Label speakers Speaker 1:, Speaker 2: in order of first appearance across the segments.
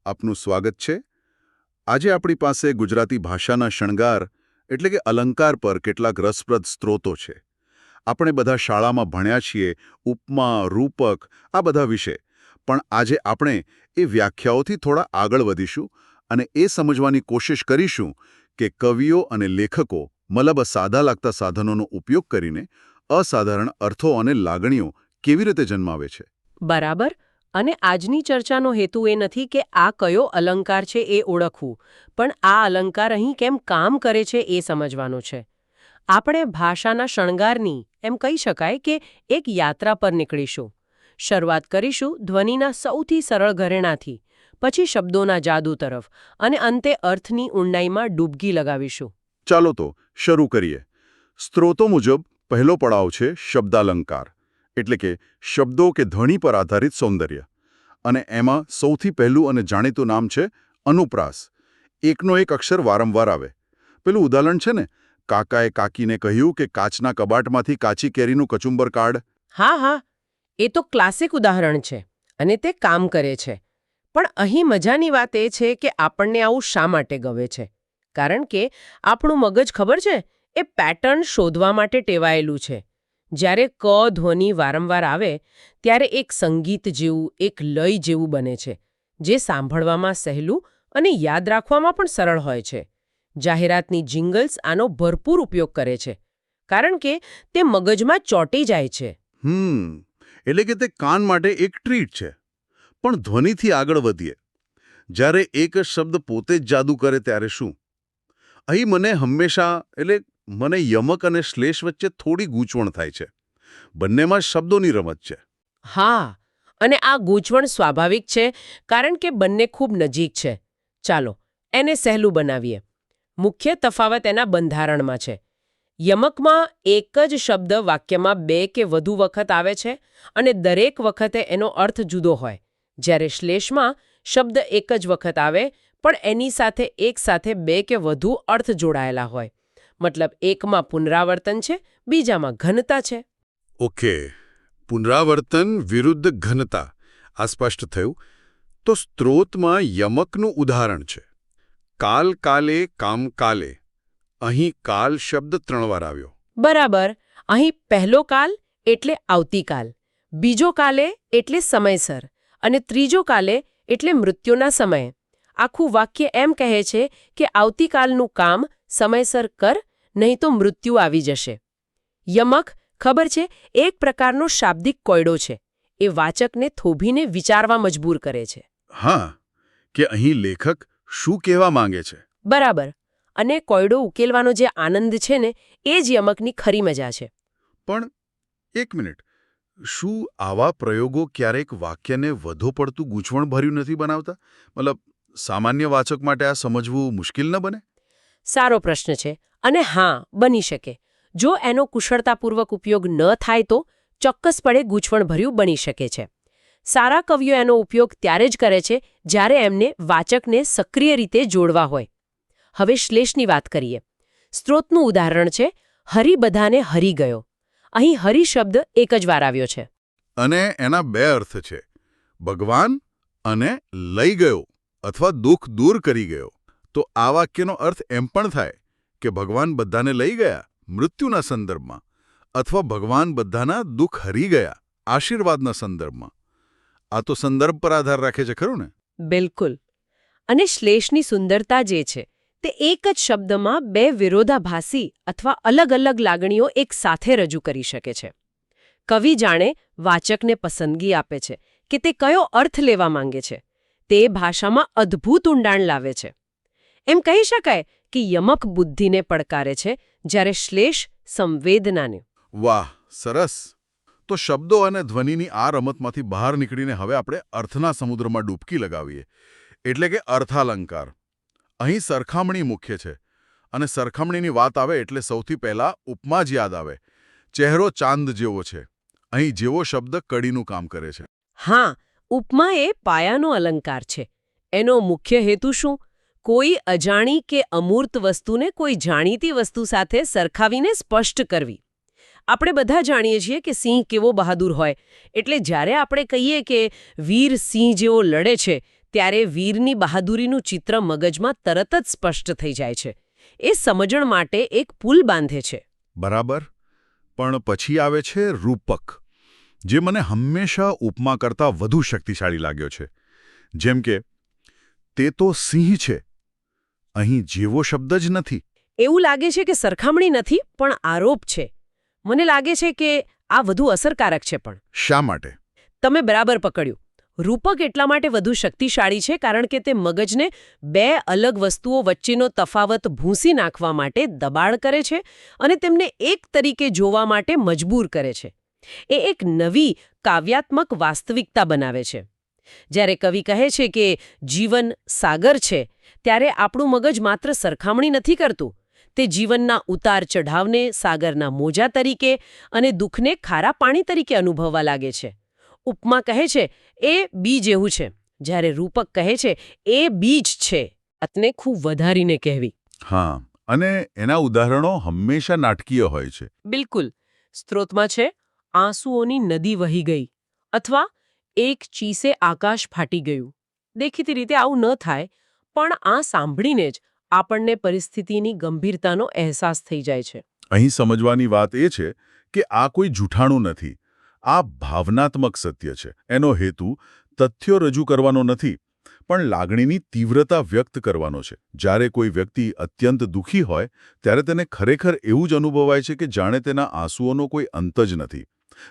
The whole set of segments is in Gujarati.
Speaker 1: આપનું સ્વાગત છે. આજે આપણી પાસે ગુજરાતી ભાષાના શણગાર એટલે કે અલંકાર પર કેટલાક રસપ્રદ સ્ત્રોતો છે. આપણે બધા શાળામાં ભણ્યા છીએ, ઉપમા, રૂપક, આ બધા વિશે. પણ આજે આપણે એ વ્યાખ્યાઓથી થોડા આગળ વધીશું અને એ સમજવાની કોશિશ કરીશું કે કવિઓ અને લેખકો મતલબ સાદા લાગતા સાધનોનો ઉપયોગ કરીને અસાધારણ અર્થો અને લાગણીઓ કેવી રીતે જન્માવે છે.
Speaker 2: બરાબર. અને આજની ચર્ચાનો હેતુ એ નથી કે આ કયો અલંકાર છે એ ઓળખવું, પણ આ અલંકાર અહીં કેમ કામ કરે છે એ સમજવાનો છે. આપણે ભાષાના શણગારની એમ કહી શકાય કે એક યાત્રા પર નીકળીશું. શરૂઆત કરીશું ધ્વનિના સૌથી સરળ ઘરેણાથી, પછી શબ્દોના જાદુ તરફ અને અંતે અર્થની ઊંડાઈમાં ડૂબકી લગાવીશું.
Speaker 1: ચાલો તો શરૂ કરીએ. સ્ત્રોતો મુજબ પહેલો પડાવ છે શબ્દાલંકાર, એટલે કે શબ્દો કે ધ્વનિ પર આધારિત સૌંદર્ય. અને એમાં સૌથી પહેલું અને જાણીતું નામ છે અનુપ્રાસ. એકનો એક અક્ષર વારંવાર આવે. પેલું ઉદાહરણ છે ને, કાકાએ કાકીને કહ્યું કે કાચના કબાટમાંથી કાચી કેરીનું કચુંબર કાઢ.
Speaker 2: હા હા, એ તો ક્લાસિક ઉદાહરણ છે અને તે કામ કરે છે. પણ અહીં મજાની વાત એ છે કે આપણને આવું શા માટે ગમે છે. કારણ કે આપણું મગજ ખબર છે એ પેટર્ન શોધવા માટે ટેવાયેલું છે. જ્યારે ક ધ્વનિ વારંવાર આવે ત્યારે એક સંગીત જેવું, એક લય જેવું બને છે, જે સાંભળવામાં સહેલું અને યાદ રાખવામાં પણ સરળ હોય છે. જાહેરાતની જિંગલ્સ આનો ભરપૂર ઉપયોગ કરે છે, કારણ કે તે મગજમાં ચોંટી જાય છે.
Speaker 1: એટલે કે તે કાન માટે એક ટ્રીટ છે. પણ ધ્વનિથી આગળ વધીએ. જ્યારે એક જ શબ્દ પોતે જ જાદુ કરે ત્યારે શું? અહીં મને યમક અને શ્લેષ વચ્ચે થોડી ગૂંચવણ થાય છે. બંનેમાં શબ્દોની રમત છે.
Speaker 2: હા, અને આ ગૂંચવણ સ્વાભાવિક છે, કારણ કે બંને ખૂબ નજીક છે. ચાલો એને સહેલું બનાવીએ. મુખ્ય તફાવત એના બંધારણમાં છે. યમકમાં એક જ શબ્દ વાક્યમાં બે કે વધુ વખત આવે છે અને દરેક વખતે એનો અર્થ જુદો હોય. જ્યારે શ્લેષમાં શબ્દ એક જ વખત આવે, પણ એની સાથે એક સાથે બે કે વધુ અર્થ જોડાયેલા હોય. મતલબ એકમાં પુનરાવર્તન છે, બીજામાં ઘનતા છે.
Speaker 1: ઓકે, પુનરાવર્તન વિરુદ્ધ ઘનતા, આ સ્પષ્ટ થયું. તો સ્ત્રોતમાં યમકનું ઉદાહરણ છે. કાલ કાલે કામ કાલે. અહીં કાલ શબ્દ 3 વાર આવ્યો.
Speaker 2: બરાબર. અહીં પહેલો કાલ એટલે આવતીકાલ, બીજો કાલે એટલે સમયસર અને ત્રીજો કાલે એટલે મૃત્યુના સમયે. આખું વાક્ય એમ કહે છે કે આવતીકાલનું કામ સમયસર કર, નહીં તો મૃત્યુ આવી જશે. યમક, ખબર છે, એક પ્રકારનો શાબ્દિક કોયડો છે. એ વાચકને થોભીને વિચારવા મજબૂર કરે છે.
Speaker 1: હા, કે અહીં લેખક શું કહેવા માંગે છે.
Speaker 2: બરાબર. અને કોયડો ઉકેલવાનો જે આનંદ છે ને, એ જ યમકની ખરી મજા છે.
Speaker 1: પણ એક મિનિટ, શું આવા પ્રયોગો ક્યારેક વાક્યને વધુ પડતું ગૂંચવણભર્યું નથી બનાવતા? મતલબ, સામાન્ય વાચક માટે આ સમજવું મુશ્કેલ ન બને?
Speaker 2: સારો પ્રશ્ન છે. અને હા, બની શકે. જો એનો કુશળતાપૂર્વક ઉપયોગ ન થાય તો ચોક્કસપણે ગૂંચવણભર્યું બની શકે છે. સારા કવિઓ એનો ઉપયોગ ત્યારે જ કરે છે જ્યારે એમને વાચકને સક્રિય રીતે જોડવા હોય. હવે શ્લેષની વાત કરીએ. સ્ત્રોતનું ઉદાહરણ છે હરિ બધાને હરી ગયો. અહીં હરિ શબ્દ એક જ વાર આવ્યો છે.
Speaker 1: અને એના બે અર્થ છે, ભગવાન અને લઈ ગયો અથવા દુઃખ દૂર કરી ગયો. તો આ વાક્યનો અર્થ એમ પણ થાય કે ભગવાન બધાને લઈ ગયા મૃત્યુના સંદર્ભમાં, અથવા ભગવાન બધાના દુઃખ હરી ગયા આશીર્વાદના સંદર્ભમાં. આ તો સંદર્ભ પર આધાર રાખે છે, ખરું ને?
Speaker 2: બિલકુલ. અને શ્લેષની સુંદરતા જે છે તે એક જ શબ્દમાં બે વિરોધાભાસી અથવા અલગ અલગ લાગણીઓ એક સાથે રજૂ કરી શકે છે. કવિ જાણે વાચકને પસંદગી આપે છે કે તે કયો અર્થ લેવા માંગે છે. તે ભાષામાં અદ્ભુત ઊંડાણ લાવે છે. એમ કહી શકાય કે યમક બુદ્ધિને પડકારે છે, જ્યારે શ્લેષ સંવેદનાને.
Speaker 1: વાહ, સરસ! તો શબ્દો અને ધ્વનિની આ રમતમાંથી બહાર નીકળીને હવે આપણે અર્થના સમુદ્રમાં ડૂબકી લગાવીએ, એટલે કે અર્થાલંકાર. અહીં સરખામણી મુખ્ય છે, અને સરખામણીની વાત આવે એટલે સૌથી પહેલા ઉપમા જ યાદ આવે. ચહેરો ચાંદ જેવો છે, અહીં જેવો શબ્દ કડીનું કામ કરે છે.
Speaker 2: હા, ઉપમા એ પાયાનો અલંકાર છે. એનો મુખ્ય હેતુ શું? કોઈ અજાણી કે અમૂર્ત વસ્તુને કોઈ જાણીતી વસ્તુ સાથે સરખાવીને સ્પષ્ટ કરવી. આપણે બધા જાણીએ છીએ કે સિંહ કેવો બહાદુર હોય, એટલે જ્યારે આપણે કહીએ કે વીર સિંહ જેવો લડે છે, ત્યારે વીરની બહાદુરીનું ચિત્ર મગજમાં તરત જ સ્પષ્ટ થઈ જાય છે. એ સમજણ માટે એક પુલ બાંધે છે.
Speaker 1: બરાબર. પણ પછી આવે છે રૂપક, જે મને હંમેશા ઉપમા કરતાં વધુ શક્તિશાળી લાગ્યો છે. જેમ કે, તે તો સિંહ છે. અહીં જેવો શબ્દ જ નથી.
Speaker 2: એવું લાગે છે કે સરખામણી નથી, પણ આરોપ છે. મને લાગે છે કે આ વધુ અસરકારક છે. પણ
Speaker 1: શા માટે?
Speaker 2: તમે બરાબર પકડ્યું. રૂપક એટલા માટે વધુ શક્તિશાળી છે કારણ કે તે મગજને બે અલગ વસ્તુઓ વચ્ચેનો તફાવત ભૂંસી નાખવા માટે દબાણ કરે છે અને તેમને એક તરીકે જોવા માટે મજબૂર કરે છે. એ એક નવી કાવ્યાત્મક વાસ્તવિકતા બનાવે છે. જ્યારે કવિ કહે છે કે જીવન સાગર છે, ત્યારે આપણું મગજ માત્ર સરખામણી નથી કરતું. તે જીવનના ઉતાર ચઢાવને સાગરના મોજા તરીકે અને દુઃખને ખારા પાણી તરીકે અનુભવવા લાગે છે. ઉપમા કહે છે એ બીજ એવું છે, જ્યારે રૂપક કહે છે એ બીજ છે. વાતને ખૂબ વધારીને કહેવી.
Speaker 1: હા, અને એના ઉદાહરણો હંમેશા નાટકીય હોય છે.
Speaker 2: બિલકુલ. સ્ત્રોતમાં છે આંસુઓની નદી વહી ગઈ અથવા એક ચીસે આકાશ ફાટી ગયું. દેખીતી રીતે આવું ન થાય, પણ આ સાંભળીને જ આપણને પરિસ્થિતિની ગંભીરતાનો અહેસાસ થઈ જાય છે.
Speaker 1: અહીં સમજવાની વાત એ છે કે આ કોઈ જૂઠાણું નથી. આ ભાવનાત્મક સત્ય છે. એનો હેતુ તથ્યો રજૂ કરવાનો નથી, પણ લાગણીની તીવ્રતા વ્યક્ત કરવાનો છે. જ્યારે કોઈ વ્યક્તિ અત્યંત દુઃખી હોય ત્યારે તેને ખરેખર એવું જ અનુભવાય છે કે જાણે તેના આંસુઓનો કોઈ અંત જ નથી.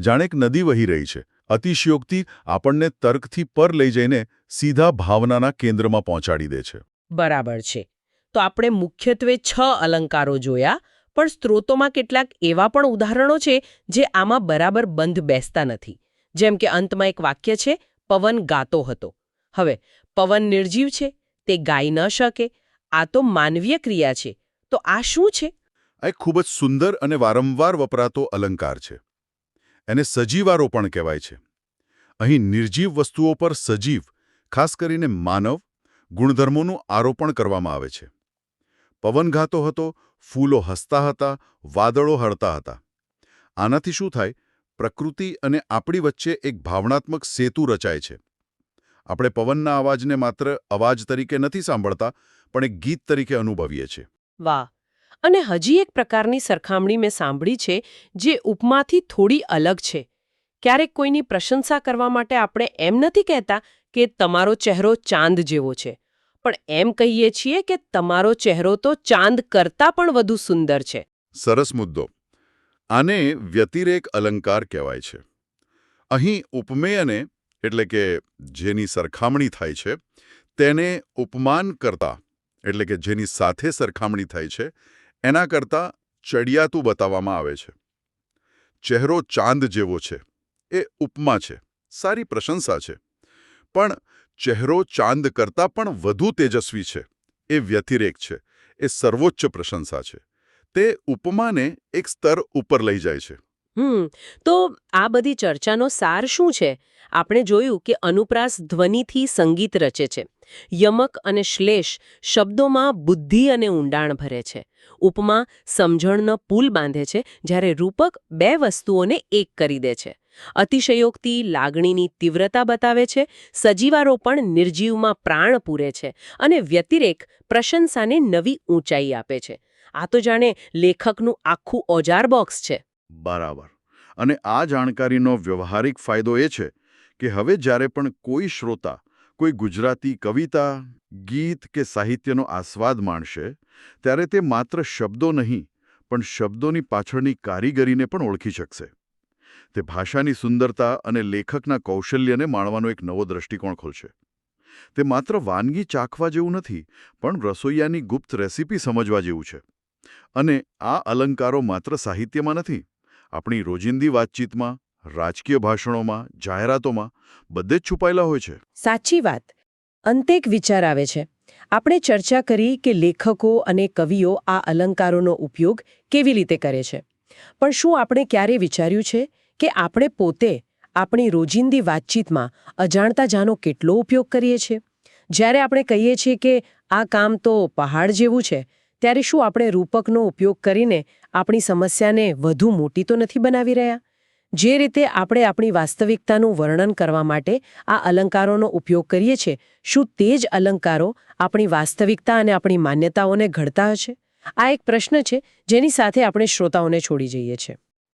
Speaker 1: જાણે એક નદી વહી રહી છે. અતિશયોક્તિ આપણને તર્કથી પર લઈ જઈને સીધા ભાવનાના કેન્દ્રમાં પહોંચાડી દે છે.
Speaker 2: બરાબર છે. તો આપણે મુખ્યત્વે 6 અલંકારો જોયા, પણ સ્ત્રોતોમાં કેટલાક એવા પણ ઉદાહરણો છે જે આમાં બરાબર બંધ બેસતા નથી. જેમ કે અંતમાં એક વાક્ય છે, પવન ગાતો હતો. હવે પવન નિર્જીવ છે, તે ગાઈ ન શકે. આ તો માનવીય ક્રિયા છે. તો આ શું છે?
Speaker 1: આ એક ખૂબ જ સુંદર અને વારંવાર વપરાતો અલંકાર છે. એને સજીવારોપણ કહેવાય છે. અહીં નિર્જીવ વસ્તુઓ પર સજીવ, ખાસ કરીને માનવ, ગુણધર્મોનું આરોપણ કરવામાં આવે છે. પવન ગાતો હતો, ફૂલો હસતા હતા, વાદળો હરતા હતા. આનાથી શું થાય? પ્રકૃતિ અને આપણી વચ્ચે એક ભાવનાત્મક સેતુ રચાય છે. આપણે પવનના અવાજને માત્ર અવાજ તરીકે નથી સાંભળતા, પણ એક ગીત તરીકે અનુભવીએ છીએ.
Speaker 2: વાહ! અને હજી એક પ્રકારની સરખામણી મેં સાંભળી છે જે ઉપમાથી થોડી અલગ છે. ક્યારેક કોઈની પ્રશંસા કરવા માટે આપણે એમ નથી કહેતા કે તમારો ચહેરો ચાંદ જેવો છે, પણ એમ કહીએ છીએ કે તમારો ચહેરો તો ચાંદ કરતાં પણ વધુ સુંદર છે.
Speaker 1: સરસ મુદ્દો. આને વ્યતિરેક અલંકાર કહેવાય છે. અહીં ઉપમેયને, એટલે કે જેની સરખામણી થાય છે, તેને ઉપમાન કરતા, એટલે કે જેની સાથે સરખામણી થાય છે, એના કરતાં ચડિયાતું બતાવવામાં આવે છે. ચહેરો ચાંદ જેવો છે એ ઉપમા છે, સારી પ્રશંસા છે. પણ ચહેરો ચાંદ કરતાં પણ વધુ તેજસ્વી છે એ વ્યતિરેક છે, એ સર્વોચ્ચ પ્રશંસા છે. તે ઉપમાને એક સ્તર ઉપર લઈ જાય છે.
Speaker 2: તો આ બધી ચર્ચાનો સાર શું છે? આપણે જોયું કે અનુપ્રાસ ધ્વનિથી સંગીત રચે છે. યમક અને શ્લેષ શબ્દોમાં બુદ્ધિ અને ઊંડાણ ભરે છે. ઉપમા સમજણનો પુલ બાંધે છે, જ્યારે રૂપક બે વસ્તુઓને એક કરી દે છે. અતિશયોક્તિ લાગણીની તીવ્રતા બતાવે છે, સજીવારોપણ નિર્જીવમાં પ્રાણ પૂરે છે, અને વ્યતિરેક પ્રશંસાને નવી ઊંચાઈ આપે છે. આ તો જાણે લેખકનું આખું ઓજાર બોક્સ છે.
Speaker 1: બરાબર. અને આ જાણકારીનો વ્યવહારિક ફાયદો એ છે કે હવે જ્યારે પણ કોઈ શ્રોતા કોઈ ગુજરાતી કવિતા, ગીત કે સાહિત્યનો આસ્વાદ માણશે, ત્યારે તે માત્ર શબ્દો નહીં, પણ શબ્દોની પાછળની કારીગરીને પણ ઓળખી શકશે. તે ભાષાની સુંદરતા અને લેખકના કૌશલ્યને માણવાનો એક નવો દ્રષ્ટિકોણ ખોલશે. તે માત્ર વાનગી ચાખવા જેવું નથી, પણ રસોઈયાની ગુપ્ત રેસીપી સમજવા જેવું છે. અને આ અલંકારો માત્ર સાહિત્યમાં નથી, આપણી રોજિંદી વાતચીતમાં, રાજકીય ભાષણોમાં, જાહેરાતોમાં બધે જ છુપાયેલા હોય છે.
Speaker 2: સાચી વાત. અંતે એક વિચાર આવે છે. આપણે ચર્ચા કરી કે લેખકો અને કવિઓ આ અલંકારોનો ઉપયોગ કેવી રીતે કરે છે. પણ શું આપણે ક્યારે વિચાર્યું છે કે આપણે પોતે આપણી રોજિંદી વાતચીતમાં અજાણતા જાનો કેટલો ઉપયોગ કરીએ છીએ? જ્યારે આપણે કહીએ છીએ કે આ કામ તો પહાડ જેવું છે, ત્યારે શું આપણે રૂપકનો ઉપયોગ કરીને આપણી સમસ્યાને વધુ મોટી તો નથી બનાવી રહ્યા? જે રીતે આપણે આપણી વાસ્તવિકતાનું વર્ણન કરવા માટે આ અલંકારોનો ઉપયોગ કરીએ છીએ, શું તે જ અલંકારો આપણી વાસ્તવિકતા અને આપણી માન્યતાઓને ઘડતા હશે? આ એક પ્રશ્ન છે જેની સાથે આપણે શ્રોતાઓને છોડી જઈએ છીએ.